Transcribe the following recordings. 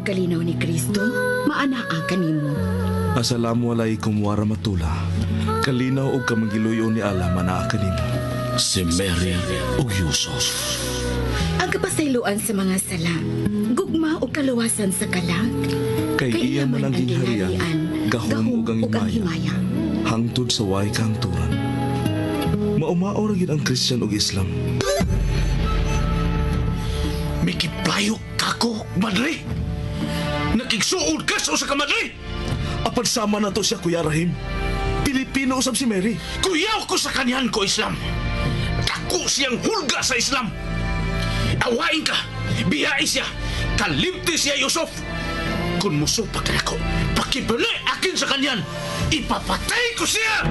pagkalinaw ni Kristo, maanaa kanimo. Assalamualaikum warahmatullah. Kalinaw og kamangiluyo ni Allah manaa kanimo. Si Mary ug Yusuf. Ang kapasayloan sa mga sala, gugma o kaluwasan sa kalag. Kay iya man ang gingharian, gahom ug ang himaya. Hangtod sa way kahangturan. Maumao ra gid ang Christian ug Islam. Mikiplayo kako, madre. Nakigsuod ka sa usa ka madre. Apan sama na to siya, Kuya Rahim. Pilipino usab si Mary. Kuyaw ko sa kanyan ko Islam. Dako siyang hulga sa Islam. Awain ka, biyai siya, kalimti siya Yusuf. Kung musupak ka ako, pakibali akin sa kanyan, ipapatay ko siya!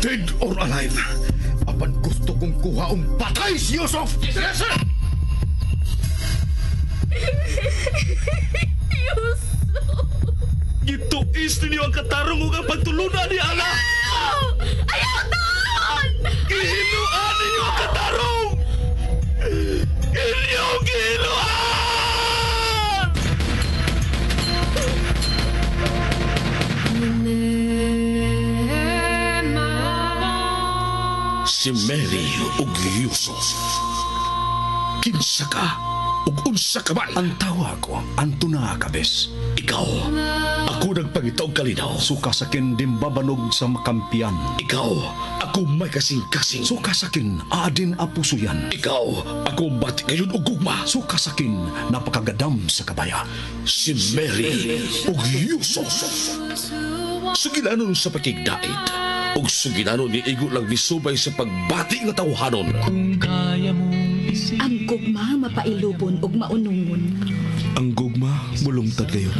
Dead or alive, apan gusto kong kuhaong patay si Yusuf! Yes, sir! Yusuf! Gituis ninyo ang katarong ug ang pagtulunan ni Allah. Ayaw doon! Gihinuan ninyo ang katarong! Inyong gihinuan! Si Mary ug Yusuf. Kinsa ka ug unsa ka man? Ang tawa ko, Antuna Kabes. Ikaw, ako nagpangitaw kalinaw. Suka sakin dimbabanog sa makampiyan. Ikaw, ako may kasing-kasing. Suka sakin adin apuso yan. Ikaw, ako bati kayon og gugma. Suka sakin napakagadam sa kabaya. Si Mary ug Yusuf. Sugilanon sa pakigdait. Ug sugilanon ni igo lang misubay sa pagbati nga tawhanon. Ang gugma mapailubon ug maunungon. Ang gugma mulungtad kayo.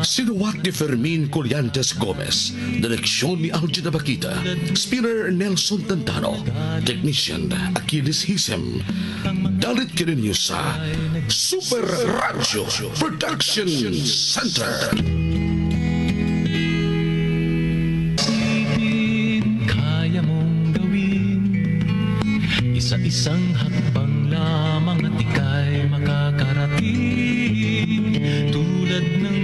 Sinuwat ni Fermin Colliantes Gomez, direksyon ni Algina Bakita, spinner Nelson Tantano, technician Achilles Hisem. Dalit kininyo sa Super Radio Production Center. Kaya mong gawin isa-isang hakbang lamang at ika'y makakarating tulad ng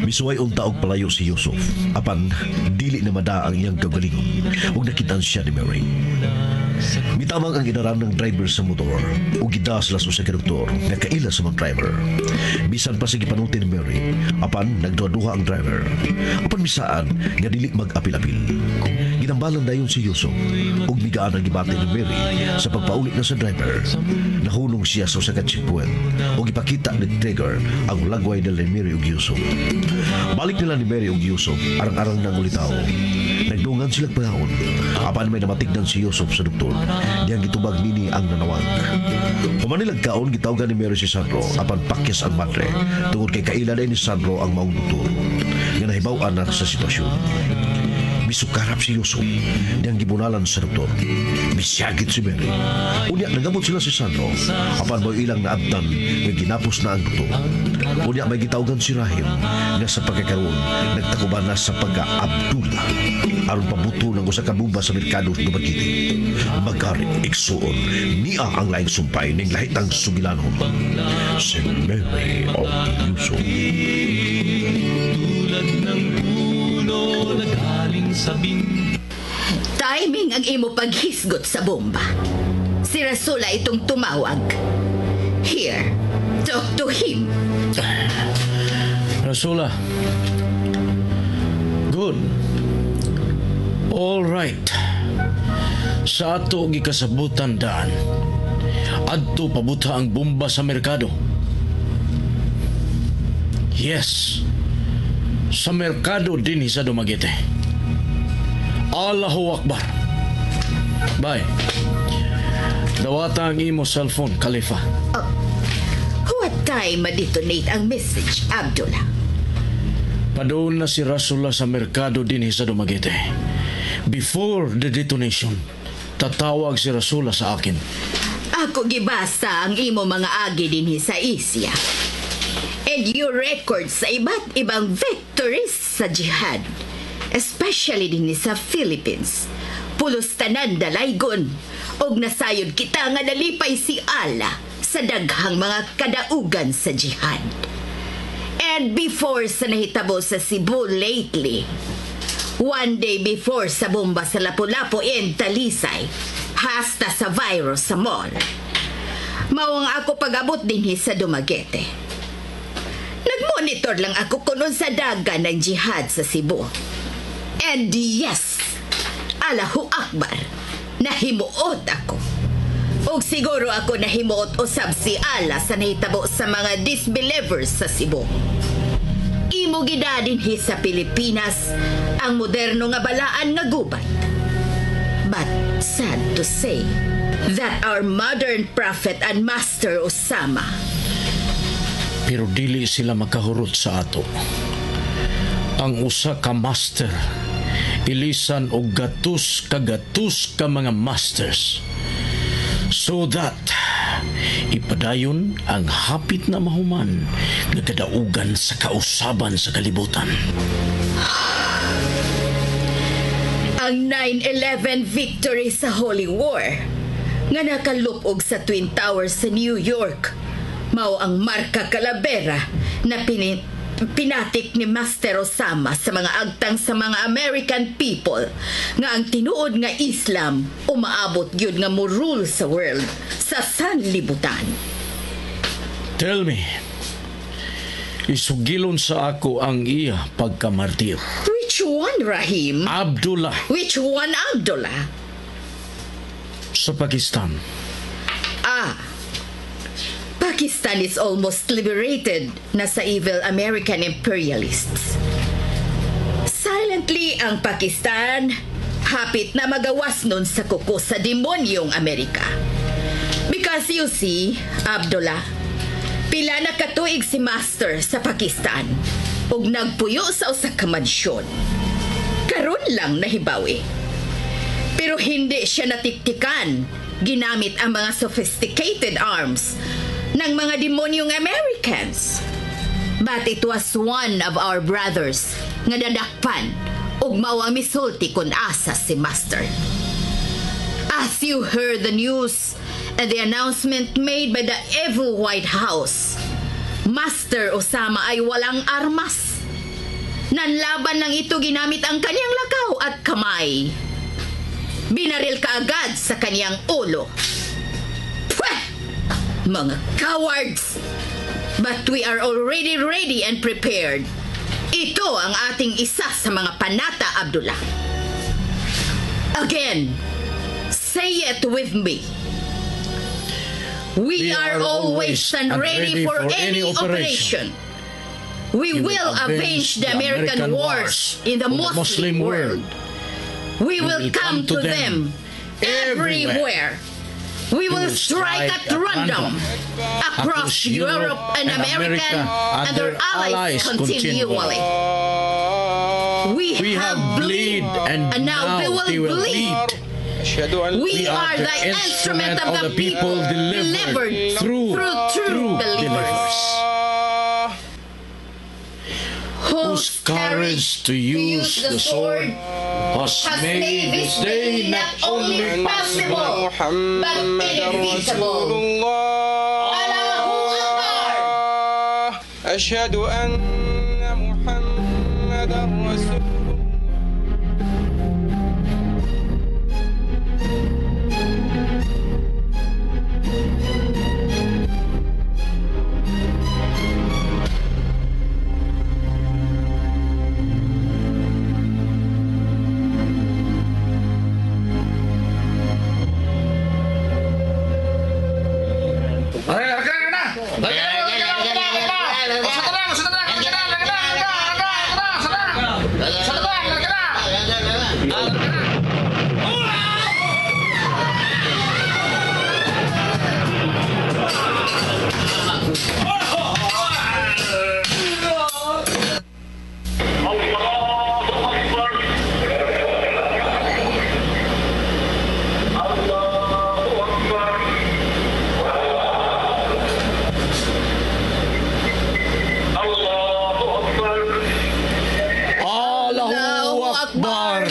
Misuway unta og palayo si Yusuf. Apan, dili na mada ang iyang kagalingon ug nakitaan siya ni Mary. Mitamang ang inaran ng driver sa motor ug gidas las usa ka doktor nga kaila sa mga driver. Bisan pa sige panuti ni Mary, apan nagduha-duha ang driver. Apan misaan nga dili mag-apil-apil. Ginambalan dayon si Yusuf ug migaan ang gibati ni Mary sa pagpaulit na sa driver. Nahulong siya sa usa ka checkpoint ug ipakita ni Trigger ang lagway nila ni Mary ug Yusuf. Balik nila ni Mary ug Yusuf arang-arang nang ulitaw. Nagdungan silang pangahon. Apan may namatigdan si Yusuf sa doktor. Diyang gitubag nini ang nanawag. Humanilag kaon gitawgan ni Mary si Sandro apan pakyas ang madre tungod kay kaila ni Sandro ang maong doktor. Nga nahibaw-an na sa sitwasyon. Misukarap si Yusuf niyang gibunalan sa doktor. Misyagit si Mary. Unya nagamot sila si Sandro. Apan mo ilang naabtan nga ginapos na ang doktor. Unya may gitawgan si Rahim nga sa pagkakaroon nagtakuban na sa pagka-Abdullah aron pabuto ng usa ka bomba sa merkado ng Bagiti. Magarit iksuon niya ang laing sumpay ning lahitang sugilanon. Si Mary of Yusuf. tulad ng puno na galing sa Timing ang imo paghisgot sa bomba. Si Rasula itong tumawag. Here, talk to him. Rasula. Good. All right. Sa ato gikasabutan daan. Adto pabuta ang bomba sa merkado. Yes. Sa merkado din sa Dumaguete. Allahu Akbar. Bye. Dawata ang imo cellphone, Khalifa. What time ma-detonate ang message, Abdullah? Padoon na si Rasula sa merkado din sa Dumaguete. Before the detonation, tatawag si Rasula sa akin. Ako gibasa ang imo mga agi din sa Isya. And your record sa iba't ibang victories sa jihad. Especially din sa Philippines. Pulos tanan dalaygon. Og nasayod kita nga nalipay si Allah sa daghang mga kadaugan sa jihad. And before sa nahitabo sa Cebu lately, one day before sa bomba sa Lapu-Lapu and Talisay, hasta sa virus sa mall, mawang ako pag-abot din sa Dumaguete. Nag-monitor lang ako kuno sa daga ng jihad sa Cebu. And yes, Allahu Akbar, nahimuot ako. Ug siguro ako nahimuot usab si Allah sa nahitabo sa mga disbelievers sa Cebu. Imo gidadin sa Pilipinas ang moderno nga balaan nga gubat. But sad to say that our modern prophet and master Osama, Pero dili sila makahurot sa ato. Ang usa ka master, ilisan og gatus ka mga masters. So that ipadayon ang hapit na mahuman nga kadaugan sa kausaban sa kalibutan. ang 9/11 victory sa Holy War nga nakalupog sa Twin Towers sa New York, mao ang marka Calavera na pinatik ni Master Osama sa mga agtang sa mga American people nga ang tinuod nga Islam umaabot gyud nga mo-rule sa world sa sanlibutan. Tell me, isugilon sa ako ang iya pagkamartir. Which one, Rahim? Abdullah Which one, Abdullah? sa Pakistan. Pakistan is almost liberated na sa evil American imperialists. Silently, ang Pakistan hapit na magawas nun sa kuko sa demonyong Amerika. Because you see, Abdullah, pila na katuig si Master sa Pakistan ug nagpuyo sa usa ka mansyon. Karon lang nahibawi. Pero hindi siya natiktikan ginamit ang mga sophisticated arms ng mga demonyong Americans. But it was one of our brothers nga nadakpan ug mao ang misulti kun asa si Master. As you heard the news and the announcement made by the evil White House, Master Osama ay walang armas. Nanlaban lang ito ginamit ang kanyang lakaw at kamay. Binaril kaagad sa kanyang ulo. Pweh! Mga cowards! But we are already ready and prepared. Ito ang ating isa sa mga panata, Abdullah. Again, say it with me. We are always and ready for any operation. We will avenge the American wars in the Muslim world. We will come to them everywhere. We will strike at random across Europe and America and their allies continually. We have bleed and now they will bleed. We are the instrument of the people delivered through true believers. Whose courage to use the sword has made this day not only possible but inevitable. Allahu Akbar! Ashhadu anna Muhammadan Rasulullah. Allahu Akbar!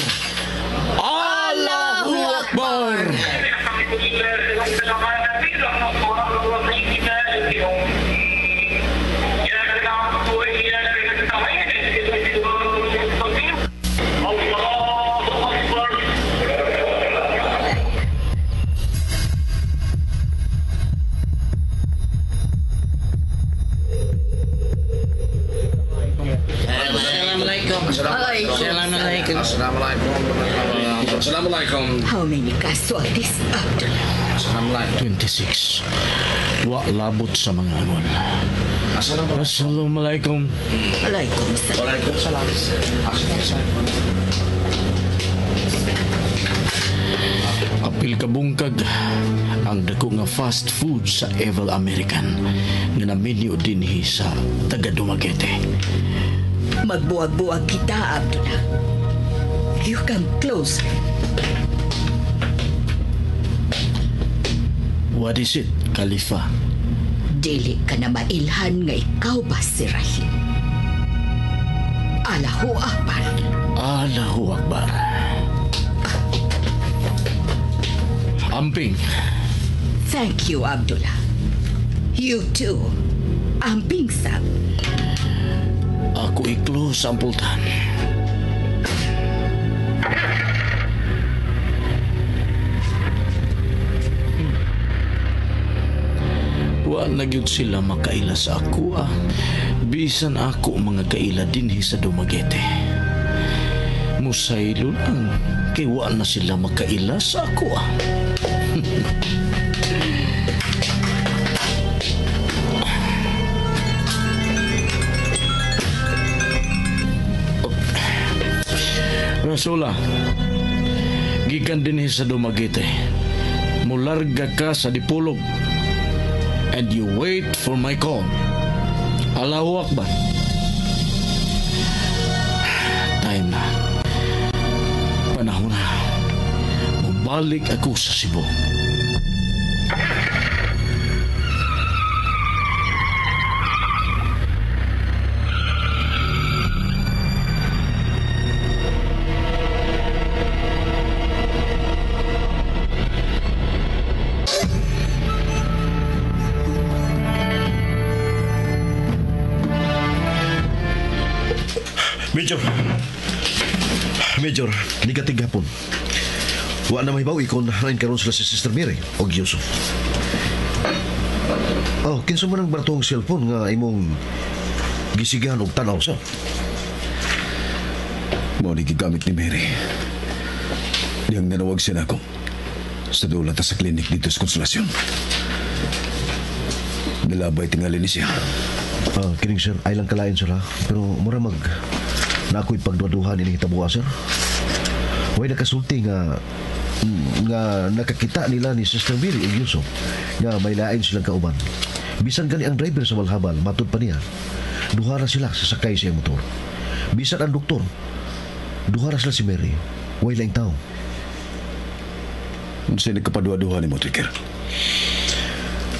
Assalamualaikum. How many casualties, Abdullah? Assalamualaikum. 26. Wa labot sa mga angon. Assalamualaikum. Waalaikumsalam. Waalaikumsalam. Apil kabungkag ang dako nga fast food sa Evel American nga naminyo dinhi sa taga Dumaguete. Magbuwag-buwag kita, Abdullah. You come closer. What is it, Khalifa? Dili ka na mailhan nga ikaw ba si Rahim. Allahu Akbar. Allahu Akbar. Amping. Thank you, Abdullah. You too. Amping sab. Ako iklo sa ampultan. Wa na gyud sila makaila sa ako Bisan ako mga kaila dinhi sa Dumaguete. Musaylo lang kay wa na sila makaila sa ako Rasula, gikan dinhi sa Dumaguete. Mularga ka sa Dipolog. And you wait for my call. Allahu Akbar. Time na. Panahon na. Mabalik ako sa Cebu. Major, negative hapon. Wa na mahibaw ikon nain karon sila si Sister Mary o Yusuf. Oh, kinsa man ang bartong cellphone nga imong gisigan og tanaw sa? Mo ni gigamit ni Mary. Diyang nanawag siya nako sa dula ta sa klinik dito sa Konsolasyon. Nilabay tingali ni siya. Kining sir, ay lang kalain sir ha. Pero mura mag na ako'y pagduduhan ini hitabuha sir. Way nakasulti nga nakakita nila ni Sister Mary o Yusuf nga may lain silang kauban. Bisan gani ang driver sa Walhabal, matud pa niya. Duhara sila sa sakay siya motor. Bisan ang doktor, duhara sila si Mary. Way lang tao. Unsa nagkapadua-duha ni mo, Trigger?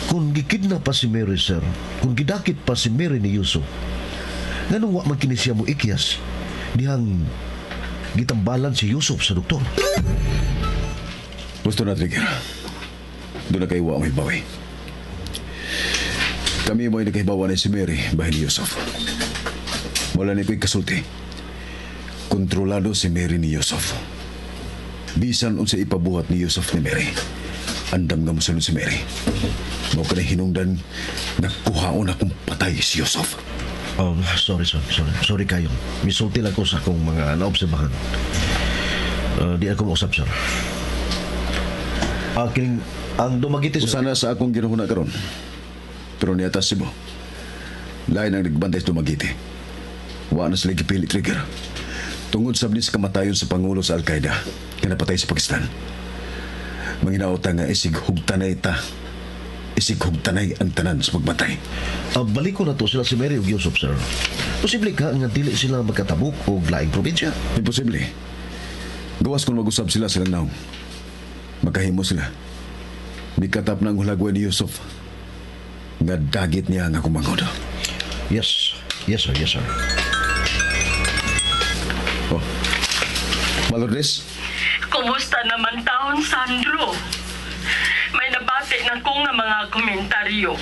Kung gikidnap pa si Mary, sir, kung gidakit pa si Mary ni Yusuf, nganong wa man kini siya mo ikyas dihang gitambalan si Yusuf sa doktor. Gusto na, Trigger. Doon na kayo wa may bawi. Kami mo ay nagkahibawa ni si Mary bahay ni Yusuf. Wala ni ko'y kasulti. Kontrolado si Mary ni Yusuf. Bisan unsa ipabuhat ni Yusuf ni Mary. Andam nga musulod si Mary. Mao ka na hinungdan nagkuhaon akong patay si Yusuf. Sorry kayo. Misulti lang ko sa akong mga naobserbahan. Di ako mausap, sir. Aking ang Dumaguete, sir. Usana sa akong ginuhuna karon. Pero niya Cebu. Lain ang nagbantay sa Dumaguete. Wa na sila gipili, Trigger. Tungod sa bilis kamatayon sa Pangulo sa Al-Qaeda na napatay sa Pakistan. Manginaota nga isig hugtanay ang tanan sa pagmatay. Balik ko na to sila si Mary o Yusuf, sir. Posible ka nga dili sila magkatabok o laing probinsya? Imposible. Gawas kung mag-usap sila silang naong. Magkahimo sila. Mikatap na ang hulagway ni Yusuf. Nga dagit niya nga kumangod. Yes, sir. Oh. Malordes? Kumusta naman taon, Sandro? May nabati na ko nga mga komentaryo.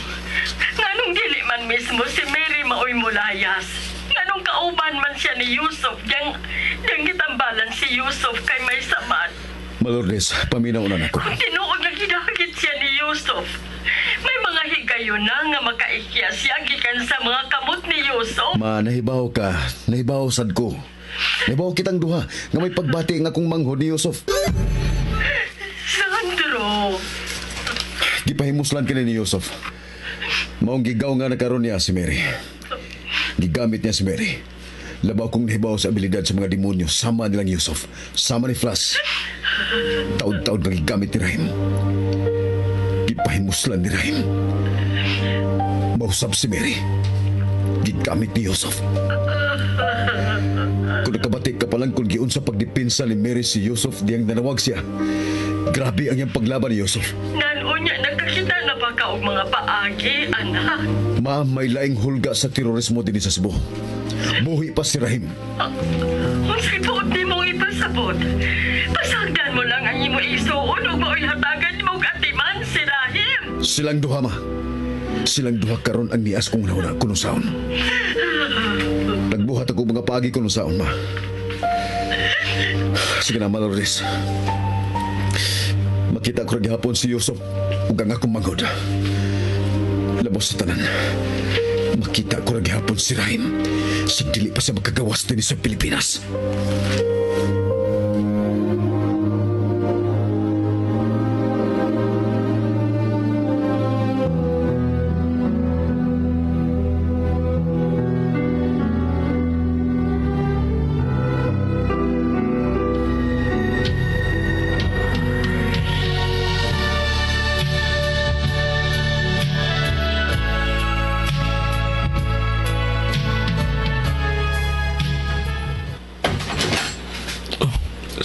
Nganong dili man mismo si Mary maoy mulayas. Nganong kauban man siya ni Yusuf. Diyang gitambalan si Yusuf kay may samat. Malordes, paminaw na ako. Kung tinuod nga gidagit siya ni Yusuf, may mga higay kayo na nga makaikya siya gikan sa mga kamot ni Yusuf. Ma, nahibaw ka. Nahibaw sad ko. Nahibaw kitang duha nga may pagbati nga kung manghod ni Yusuf. Sandro, Gipahimuslan ka ni Yusuf. Maong gigaw nga nakaroon niya si Mary. Gigamit niya si Mary. Labaw kong nahibaw sa abilidad sa mga demonyo. Sama nilang Yusuf. Sama ni Flash. Taod-taod na gigamit ni Rahim. Gipahimuslan ni Rahim. Mausap si Mary. Gigamit ni Yusuf. Kung nakabatik ka palang kung giun sa pagdipinsa ni Mary si Yusuf diyang nanawag siya. Grabe ang iyang paglaban ni Yusuf. nanunya nakakita na ba ka og mga paagi, anak? Ma, may laing hulga sa terorismo din sa Cebu. Buhi pa si Rahim. Kung sibuot ni mong ipasabot, pasagdan mo lang ang imo isuon o mao'y hatagan mo atiman si Rahim. Silang duha, ma. Silang duha karon ang nias kong nauna kuno saon. Nagbuhat ako mga paagi kuno saon, ma. Sige na, Malores. Makita ko rin hapon si Yusuf ug ang akong manghod. Labos sa tanan. Makita ko rin hapon si Rahim. Sa dili pa siya magkagawas din sa Pilipinas.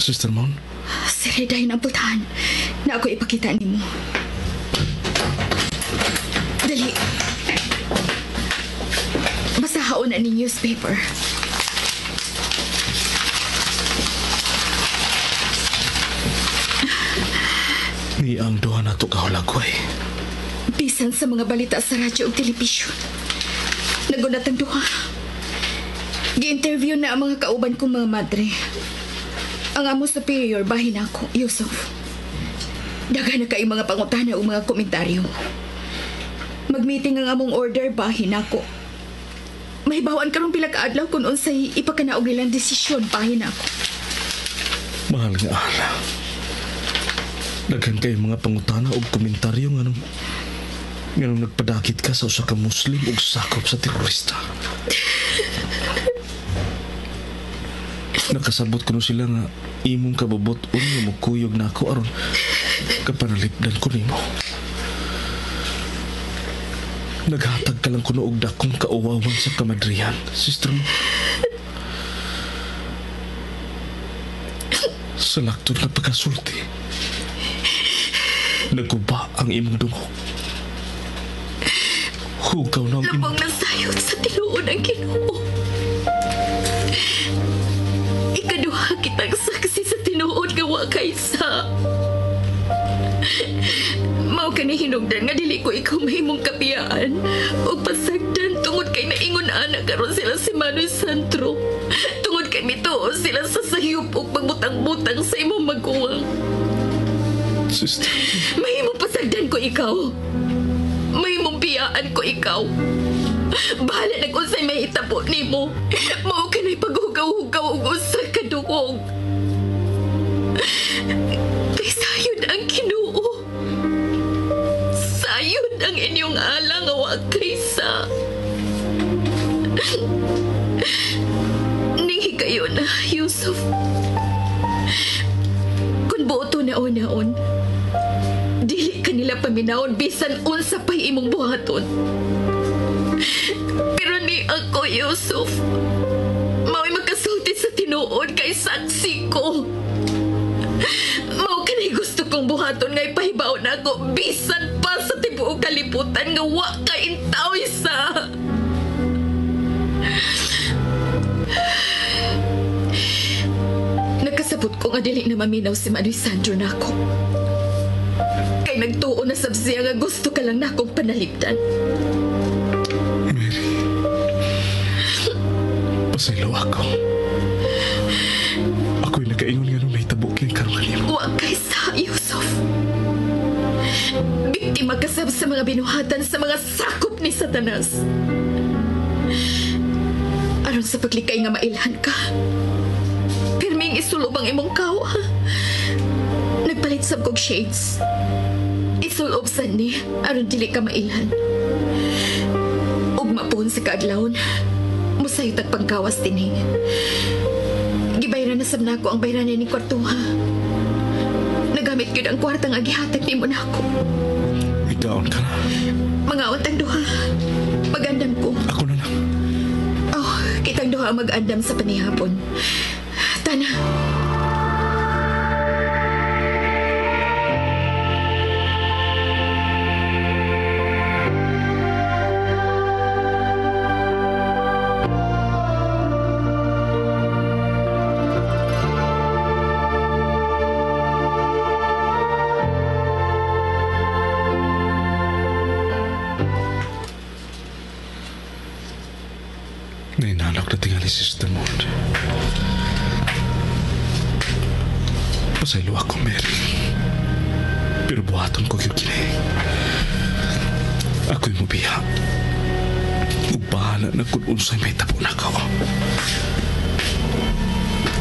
Sister Mon? Si Reday na putahan na ako ipakita ni mo. Dali. Basahaon na ni newspaper. Ni ang duha na to kahulagway. Bisan sa mga balita sa radyo o telepisyon. Nagunat ang duha. Gi-interview na ang mga kauban kong mga madre. Ang amo superior bahin ako, Yusuf. Daghan na kay mga pangutana o mga komentaryo. Mag-meeting ang among order bahin ako. Mahibawan karong pila ka adlaw kung unsay ipakanaog nilang desisyon bahin ako. Mahal nga ala. Daghan kay mga pangutana o komentaryo nga nung nagpadakit ka sa usa ka Muslim o sakop sa terorista. Nakasabot ko no sila nga imong kababot nga mukuyog na ako aron kapanalipdan ko nimo. Naghatag ka lang kuno og dakong kauwawan sa kamadrihan, sister mo. Sa laktod na pagkasulti, naguba ang imong dungo. Hugaw na ang Labang nasayot sa tinuod ang Ginoo. Ikaduha kitang saksi sa tinuod nga wa kaysa. Mao kani hinungdan nga dili ko ikaw mahimong kapiyaan o pasagdan tungod kay naingon ana karon sila si Manoy Santro. Tungod kay mituo sila sa sayop ug pagbutang-butang sa imong maguwang. sister. Mahimong pasagdan ko ikaw. Mahimong biyaan ko ikaw. Bahala na kung sa'y may itabo ni mo. Mao ka na'y paghugaw-hugaw ug usa ka dungog. Kay sayod ang Ginoo. Sayod ang inyong alang nga wa kaysa. Ning kayo na, Yusuf. Kung buoto na unaon, dili kanila paminawon bisan unsa pa'y imong buhaton. Pero ni ako, Yusuf, mao'y magkasulti sa tinuod kay saksi ko. Mao kanay gusto kong buhaton nga ipahibaw na ako bisan pa sa tibuok kalibutan nga wa ka intaw isa. Nakasabot ko nga dili na maminaw si Manoy Sandro na ako. Kay nagtuo na sab siya nga gusto ka lang na akong panalipdan. Mary, pasaylo ako. Ako'y nagkaingon nga nung nahitabo kay karuhan niyo. Huwag kay sa, Yusuf. Biktima makasab sa mga binuhatan sa mga sakop ni Satanas. Aron sa paglikay nga mailhan ka. Pirming isulob ang imong kawa. Nagpalit sab kog shades. Isulob sani aron dili ka mailhan. Ug mapuhon sa kaadlawon. Musayot ang pangkawas dinhi. Gibayran na sab nako ang bayranan ni kwartuha. Nagamit gyud ang kwartang agihatag nimo nako. Ikaon ka na. Mga untang duha. Magandam ko. Ako na lang. Oh, kitang duha mag-andam sa panihapon. Tana. Nainalak na tingali si Sister Maud. Pasaylo ako, Mary. Pero buhaton ko yung kini. Ako'y mubiha. Ug bahala na kung unsay may tabo na ko.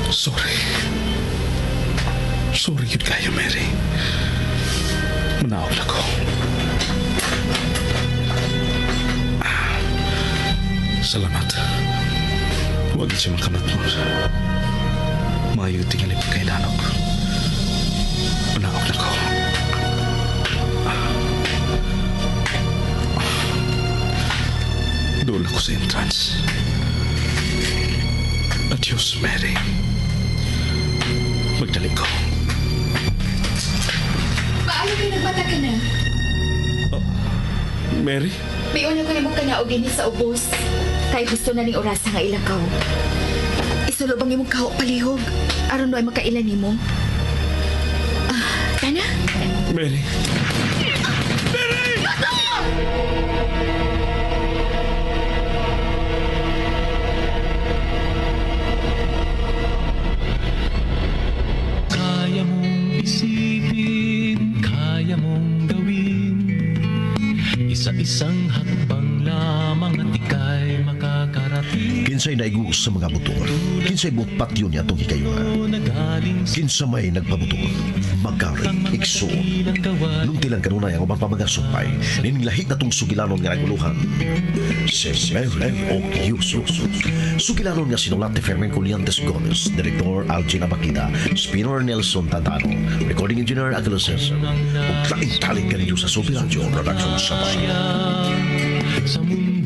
Sorry. Sorry yun kayo, Mary. Manaog na ko. Salamat. Huwag siya makamat mo. Mayo tingali pa kay Nanok. Manaog na ko. Doon ako sa entrance. Adios, Mary. Magdali ko. Paano kayo nagbata ka na? Mary? May una ko ni mo kanaog din sa ubos. Kaya gusto na ning orasa nga ilakaw. Isulob ang imong kaho palihog. Aron ay makailan nimo. Tana? Mary? Kaya mong isipin, kaya mong gawin. Isa-isang hakbang lamang at ika'y makakarating. Kinsay naiguos sa mga motor. Kinsay buot patyo niya itong hikayungan. Kinsa may nagpamotor. Magaring, iksoon. Nung tilang kanunay ang umang pamagasumpay, nininglahi na itong sugilanon nga naguluhan. Si Mary o Yusuf. Sugilanon nga sinulat ni Fermin Colliantes Gomez, Direktor Algin Abakida, Spinner Nelson Tantano, Recording Engineer Agalo Cesar, ug laing taling ganito sa Sobi Radio Production sa Basa. Sa mundo